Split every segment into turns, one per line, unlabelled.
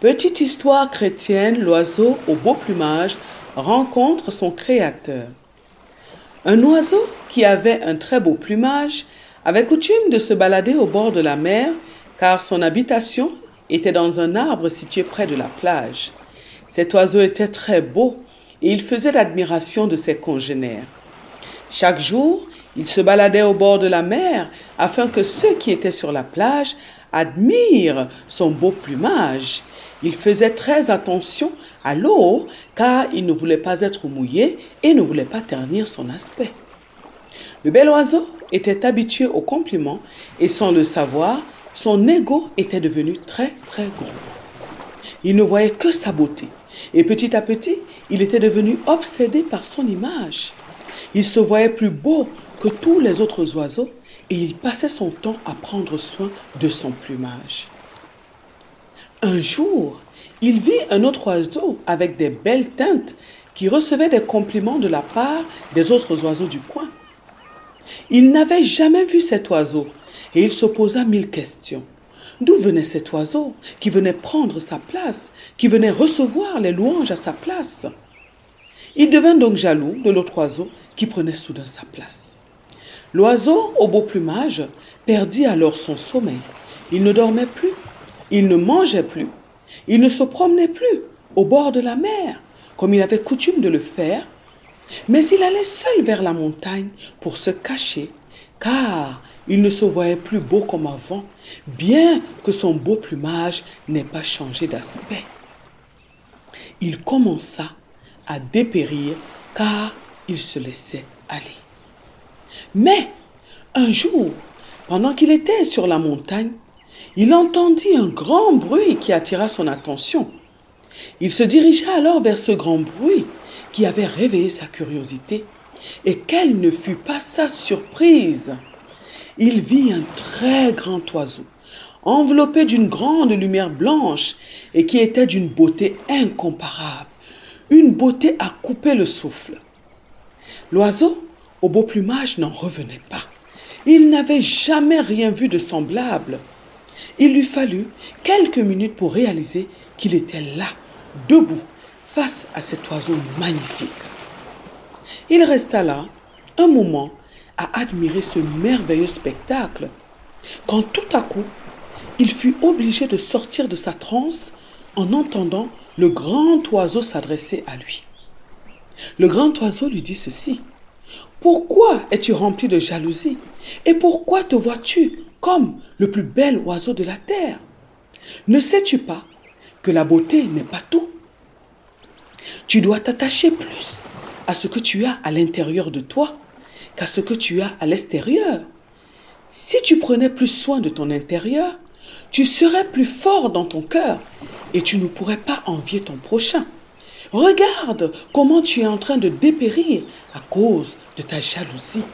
Petite histoire chrétienne, l'oiseau au beau plumage rencontre son créateur. Un oiseau qui avait un très beau plumage avait coutume de se balader au bord de la mer car son habitation était dans un arbre situé près de la plage. Cet oiseau était très beau et il faisait l'admiration de ses congénères. Chaque jour, il se baladait au bord de la mer afin que ceux qui étaient sur la plage admirent son beau plumage. Il faisait très attention à l'eau car il ne voulait pas être mouillé et ne voulait pas ternir son aspect. Le bel oiseau était habitué aux compliments et sans le savoir, son ego était devenu très très gros. Il ne voyait que sa beauté et petit à petit, il était devenu obsédé par son image. Il se voyait plus beau que tous les autres oiseaux et il passait son temps à prendre soin de son plumage. Un jour, il vit un autre oiseau avec des belles teintes qui recevait des compliments de la part des autres oiseaux du coin. Il n'avait jamais vu cet oiseau et il se posa 1000 questions. D'où venait cet oiseau qui venait prendre sa place, qui venait recevoir les louanges à sa place? Il devint donc jaloux de l'autre oiseau qui prenait soudain sa place. L'oiseau au beau plumage perdit alors son sommeil. Il ne dormait plus, il ne mangeait plus, il ne se promenait plus au bord de la mer comme il avait coutume de le faire, mais il allait seul vers la montagne pour se cacher car il ne se voyait plus beau comme avant, bien que son beau plumage n'ait pas changé d'aspect. Il commença à dépérir car il se laissait aller. Mais un jour, pendant qu'il était sur la montagne, il entendit un grand bruit qui attira son attention. Il se dirigea alors vers ce grand bruit qui avait réveillé sa curiosité. Et quelle ne fut pas sa surprise! Il vit un très grand oiseau, enveloppé d'une grande lumière blanche et qui était d'une beauté incomparable, une beauté à couper le souffle. L'oiseau, au beau plumage, n'en revenait pas. Il n'avait jamais rien vu de semblable. Il lui fallut quelques minutes pour réaliser qu'il était là, debout, face à cet oiseau magnifique. Il resta là, un moment, à admirer ce merveilleux spectacle, quand tout à coup, il fut obligé de sortir de sa transe en entendant le grand oiseau s'adresser à lui. Le grand oiseau lui dit ceci: « Pourquoi es-tu rempli de jalousie? Et pourquoi te vois-tu comme le plus bel oiseau de la terre? Ne sais-tu pas que la beauté n'est pas tout? Tu dois t'attacher plus à ce que tu as à l'intérieur de toi qu'à ce que tu as à l'extérieur. Si tu prenais plus soin de ton intérieur, tu serais plus fort dans ton cœur et tu ne pourrais pas envier ton prochain. Regarde comment tu es en train de dépérir à cause de ta jalousie.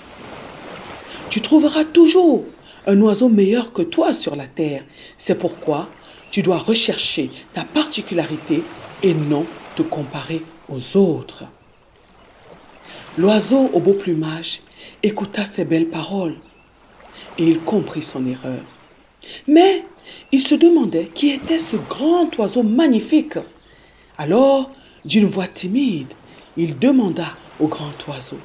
Tu trouveras toujours un oiseau meilleur que toi sur la terre. C'est pourquoi tu dois rechercher ta particularité et non te comparer aux autres. » L'oiseau au beau plumage écouta ces belles paroles et il comprit son erreur. Mais il se demandait qui était ce grand oiseau magnifique. Alors, d'une voix timide, il demanda au grand oiseau: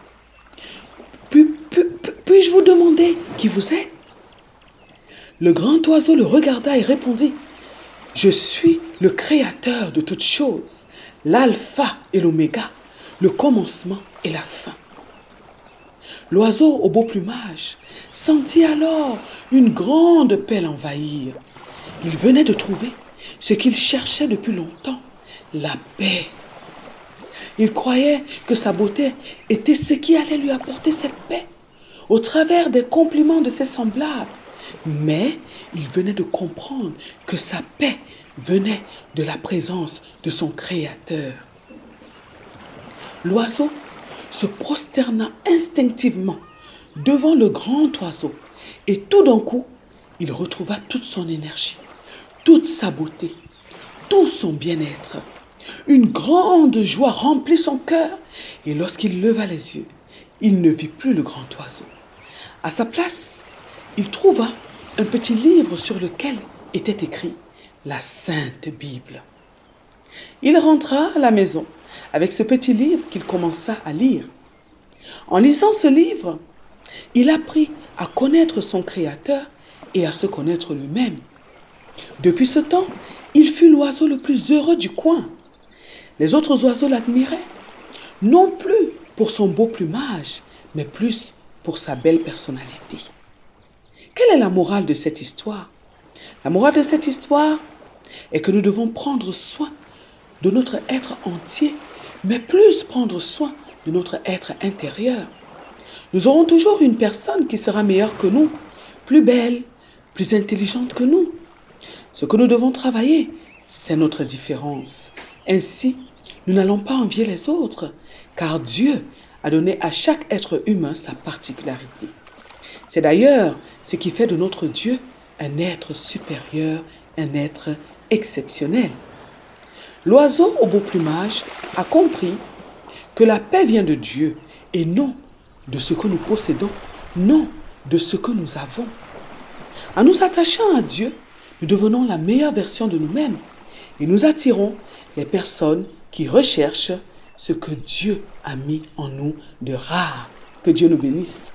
« Puis-je vous demander qui vous êtes? » Le grand oiseau le regarda et répondit: « Je suis le créateur de toutes choses, l'alpha et l'oméga, le commencement et la fin. » L'oiseau au beau plumage sentit alors une grande paix l'envahir. Il venait de trouver ce qu'il cherchait depuis longtemps, la paix. Il croyait que sa beauté était ce qui allait lui apporter cette paix, au travers des compliments de ses semblables. Mais il venait de comprendre que sa paix venait de la présence de son Créateur. L'oiseau se prosterna instinctivement devant le grand oiseau et tout d'un coup, il retrouva toute son énergie, toute sa beauté, tout son bien-être. Une grande joie remplit son cœur et lorsqu'il leva les yeux, il ne vit plus le grand oiseau. À sa place, il trouva un petit livre sur lequel était écrit la Sainte Bible. Il rentra à la maison avec ce petit livre qu'il commença à lire. En lisant ce livre, il apprit à connaître son Créateur et à se connaître lui-même. Depuis ce temps, il fut l'oiseau le plus heureux du coin. Les autres oiseaux l'admiraient, non plus pour son beau plumage, mais plus pour sa belle personnalité. Quelle est la morale de cette histoire? La morale de cette histoire est que nous devons prendre soin de notre être entier, mais plus prendre soin de notre être intérieur. Nous aurons toujours une personne qui sera meilleure que nous, plus belle, plus intelligente que nous. Ce que nous devons travailler, c'est notre différence. Ainsi, nous n'allons pas envier les autres, car Dieu a donné à chaque être humain sa particularité. C'est d'ailleurs ce qui fait de notre Dieu un être supérieur, un être exceptionnel. L'oiseau au beau plumage a compris que la paix vient de Dieu et non de ce que nous possédons, non de ce que nous avons. En nous attachant à Dieu, nous devenons la meilleure version de nous-mêmes et nous attirons les personnes qui recherchent ce que Dieu a mis en nous de rare. Que Dieu nous bénisse.